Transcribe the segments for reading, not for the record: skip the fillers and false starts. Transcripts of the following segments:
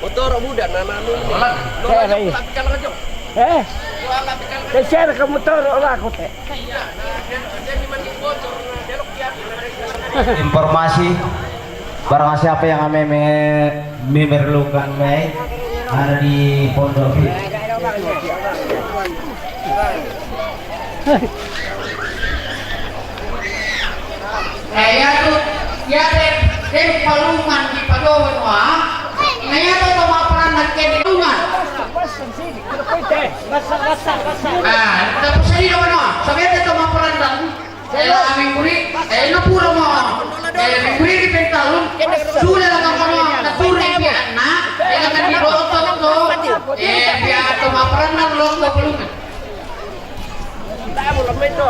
Motor muda nana share ke motor aku teh. Informasi barang siapa yang memerlukan ada di Pondok. Ya deh palungan di Padowan wah. Ngaya to maparan natin di palungan. Tapos sa'yo naman o. Sabi ito maparan dan. Aming muli. No puro mo. Aming muli di pentalon. Sula lang ang mga naturi biyan na. Naman di roto to. Biya ito maparan na loob na palungan. Tahu lah itu.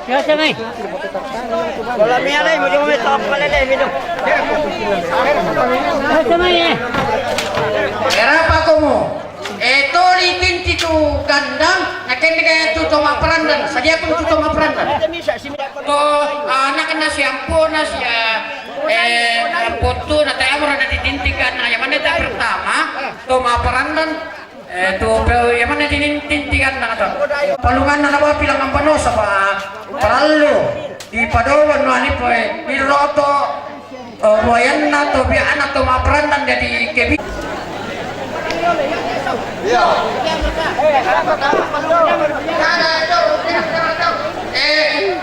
Ya sampai. Bola mia dai, mo mo top pala dai minum. Sampai ya. Kenapa kamu? Itu litin itu gandang, nakin kaya itu toma perandan. Sadia pun itu toma perandan. Oh, anak na siampo na siya. Foto na tayo mo na titintikan na yaman na tayo pertama. Toma perandan. Itu yaman na titintikan na ito. Palungan na nawa pilang ang panos sa paralo. Di Padowan no ani po Miroto. Buayan na to biyan na toma perandan dari kebi. Iya.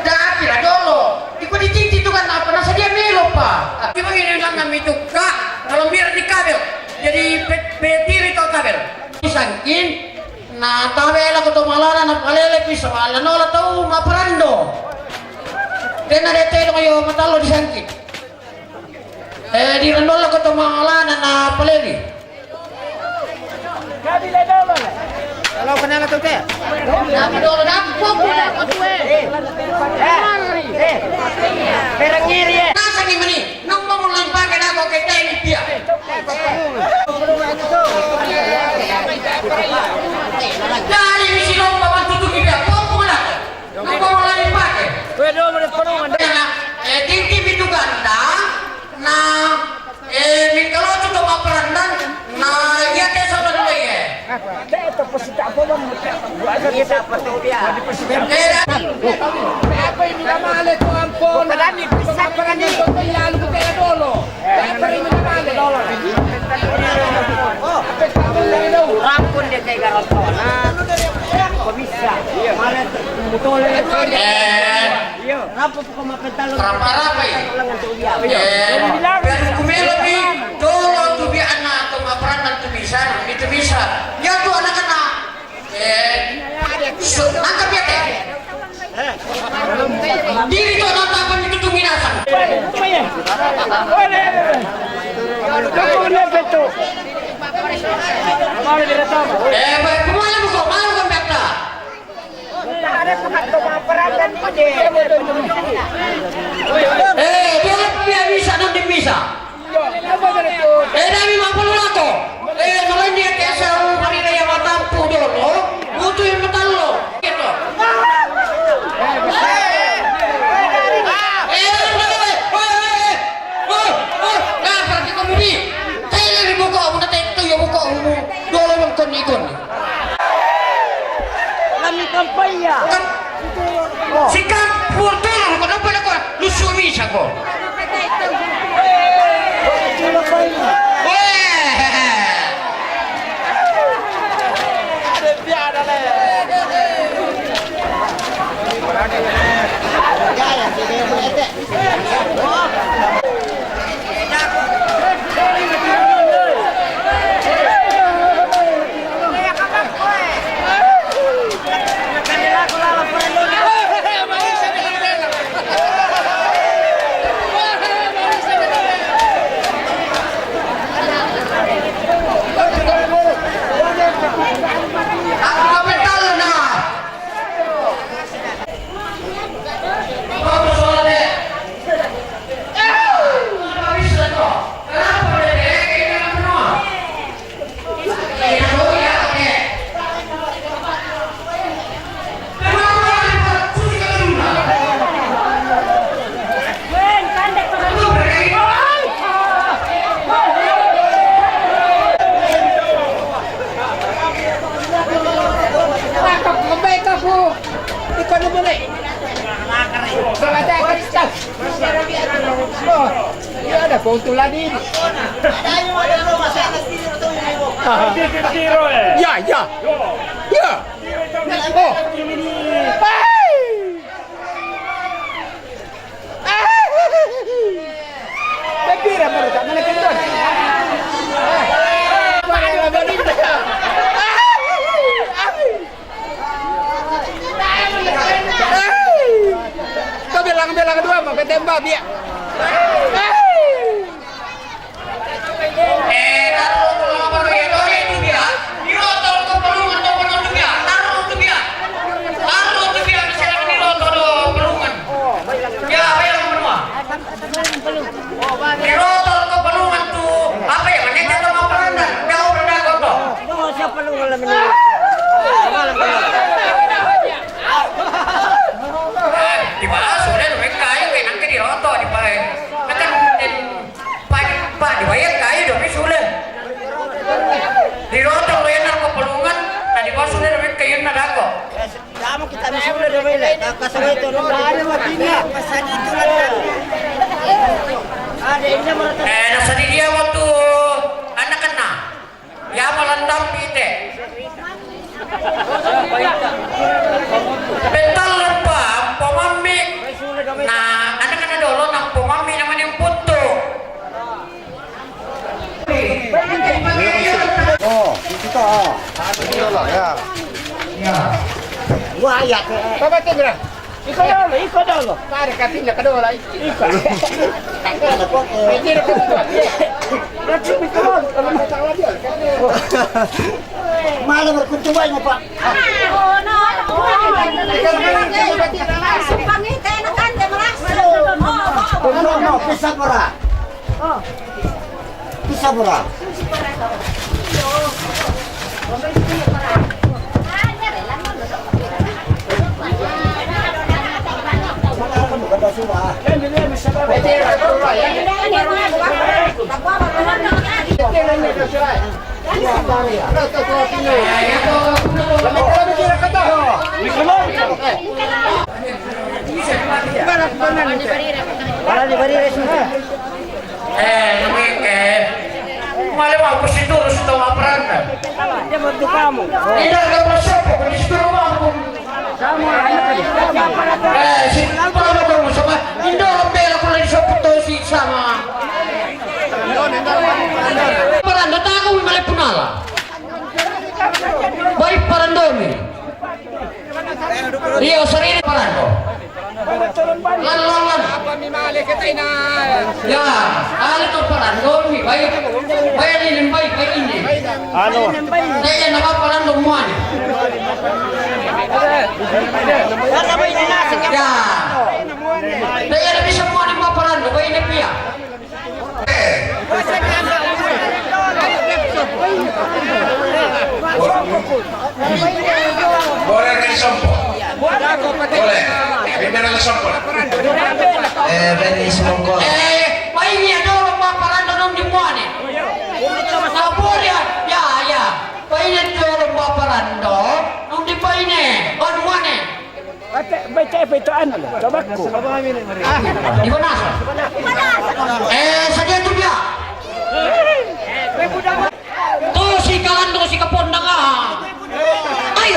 Dati lah dulu. Ikut ditinti itu kan apa? Nasa dia melo pak. Gimana ini lang kami itu kak? Kalau biar di kabel, jadi petiri atau kabel. Disangkin, nah tabel aku tuh malah anak palele pisau, ala nola tahu maparando. Dan ada telo kayo matalo disangkin. Di randol aku tuh malah anak palele. Kalau kenal tu teh. Nabi dulu dampok udah kotue. Perang ngiri ya. Nasa gimana? Nung mau lampakan ako kita ini dia. Dari misi lomba bantu kita. Popo lah. Nung mau lampakan. Wedo menepon Tinggi itu ganda. Nah, kalau tu tuh perandan. Nah, ya kayak sama dulu ya. Itu peserta apa bang? Buat kita peserta. Apa ini nama ale ko ampon? Padani bisa pagani. Lalu ko kaya dolo. Apa ini nama ale? Rampun dia kayak garotona. Komisi. Rapa-rapa pero kumelabi dolo tu bi anak tu maperanan tu bisa itu bisa ya tu anak-anak nangkap ya teh diri tu anak apa itu tu minasan kemana buku malu kan bekta dia bisa nanti bisa dami mampu lato kalau dia kesa marina yang matampu dulu butuh yang betul lo gitu nah pergi kamu di tayo dibuka mo na tayo yung buka mo dolo ng konikon Kami kampanya. sikap putol kenapa nak lu suami siapa ada keuntungan ini. Ya, ya. Ya. Oh. Pira baru tak mana kenton. Mana balik dah. Kau belang dua mau ketembak dia. Kita misulah dah bela. Kasih itu ada makinya. Pesan itu lah. Ada ini merata. Nasa dia waktu anak-anak. Ya melandam pite. Betal lupa pomami. Nah, anak-anak dulu nang pomami naman yung puto. Oh, kita lah ya. Ya. Wah ya. Bapa tengah. Ikut dulu. Tarik kakinya kedua lagi. Ikut. Medir kedua. Nanti mikron kalau masalah dia. Malah berkunjung apa Pak? Oh no. Pangit enak kan dia merasa. No, pisah pura. Oh. Pisah pura. Medir kedua ya. Malah mau ke situ terus tahu peran. Dia bantu kamu. Tidak ada siapa di situ mau. Kamu Iyo sarili parando. Lan. Ya, ali to parando mi baik. Baik ini baik ini. Ano? Saya nama parando muan. Ya. Saya lebih semua ni parando baik ini pia. Boleh dari sompo? Boleh. Bintang sompo. Beni semongko. Baik ni ada orang parando nom di muane. Sabur ya. Baik ni ada orang parando nom di baik ni. On muane. Baca apa itu ano? Tabako. Di mana? Saja tu dia. Tu si kawan tu si kapondang ah. Ay.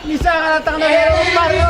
Bisa ka natang na hero Mario.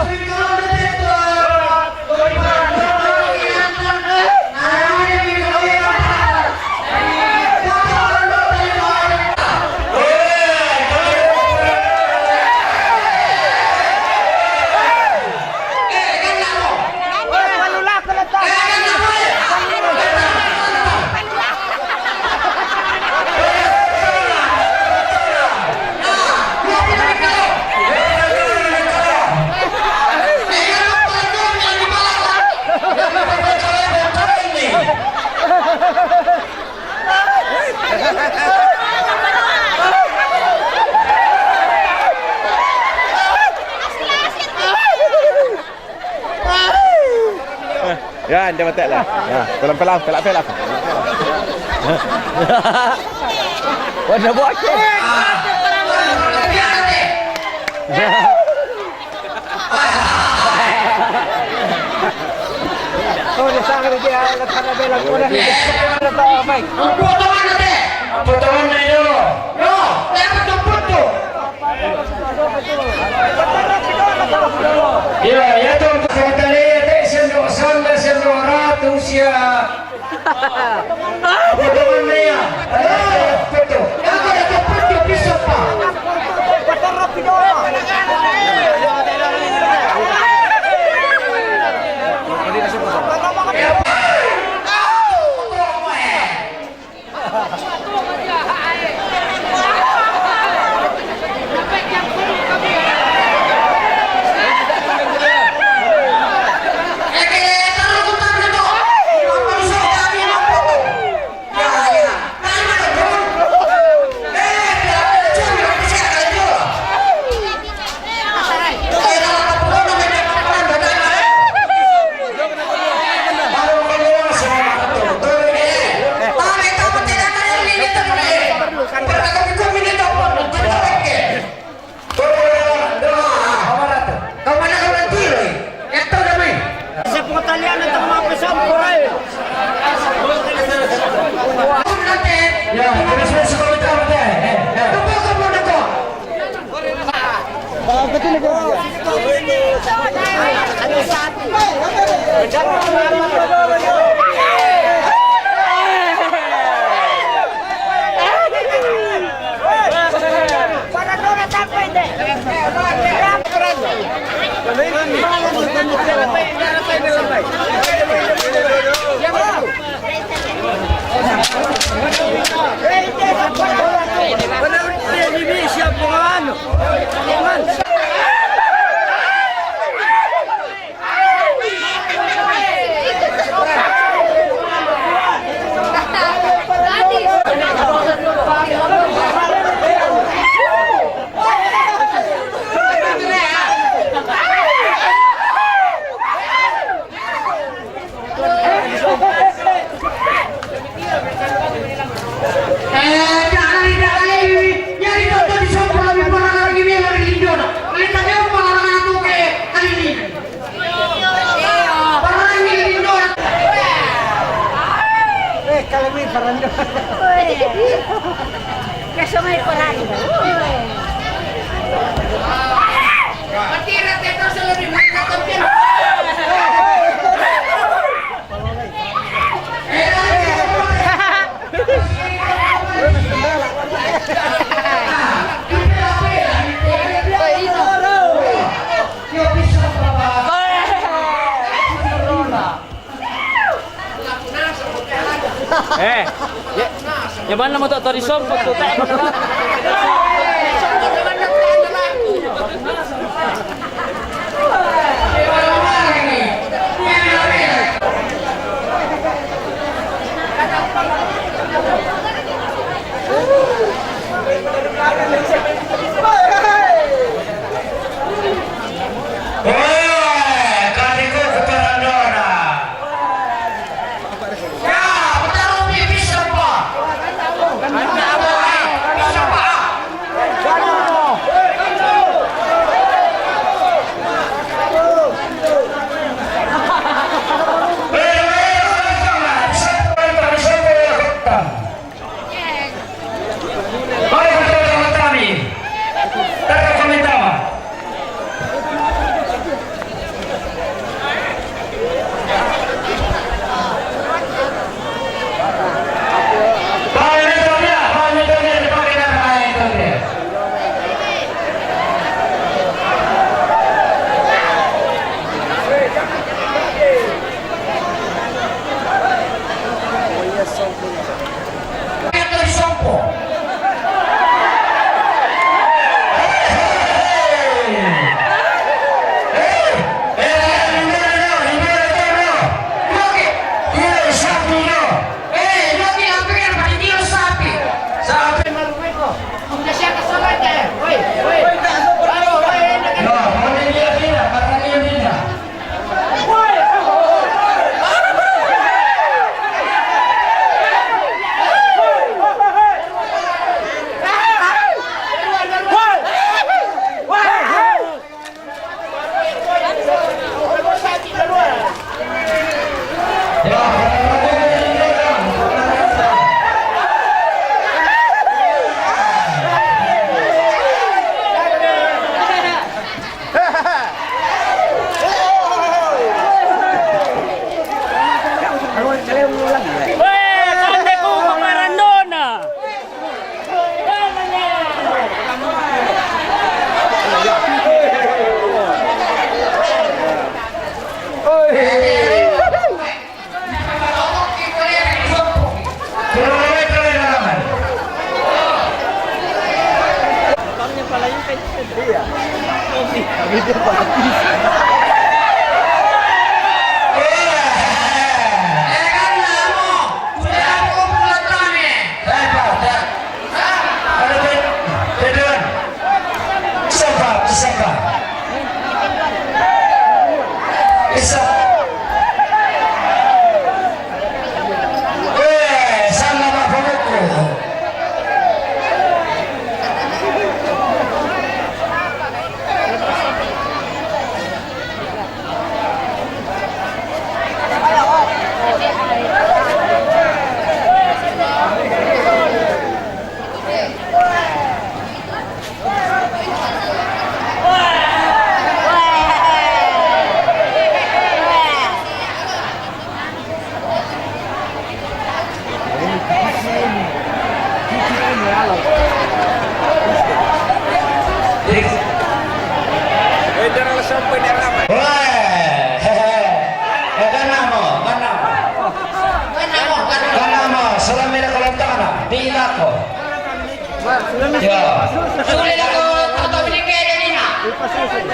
Yan, dia mati lah. Ya, pelan-pelan, pelak-pelak. Wadah buat ke? Oh, dia sangat dia letak belang ko na. Baik. Potongan na te. Potongan na yo. Yo, dapat tumput. Ya, ya tu sekali te sendo sanda sendo ratu sia. Potongan na ya. Betul. Ya, ada tumput bisa pa. Siap pengawan. Queso may parang. Matira teto sa labi magkakampiyan. Yaman naman to tourism pagtuta mo na.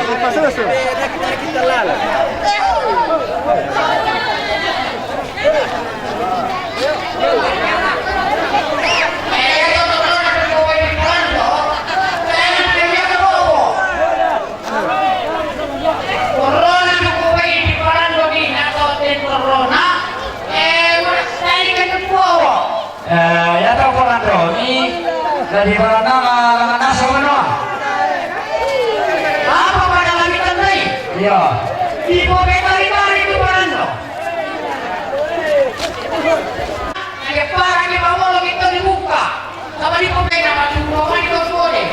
Kita lala. Ya tahu Fernando ini dari Fernando nggak nasi mana? Apa pada kami tandai? Iya. Di bawah hari itu Fernando. Ada parah di bawah lo kita dibuka. Sama di bawah nama semua di bawah deh.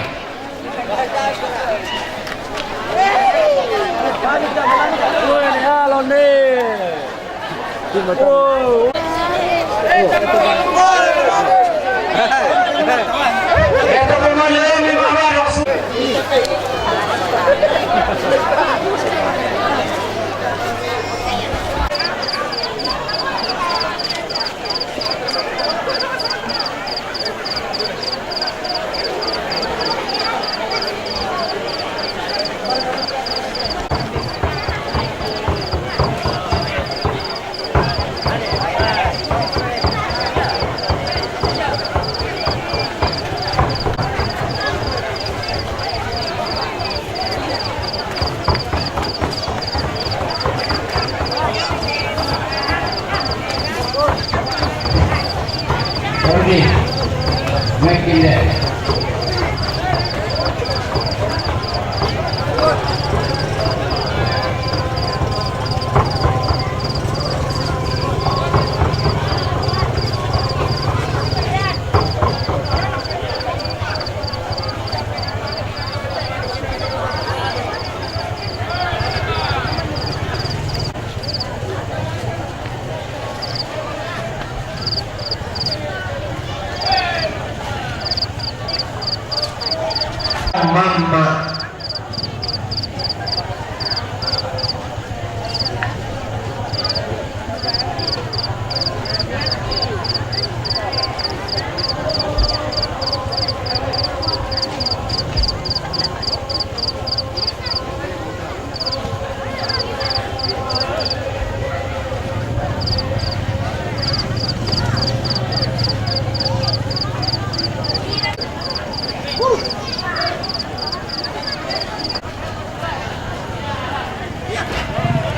Okay, making that. Mama.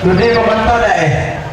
Jadi komentar deh.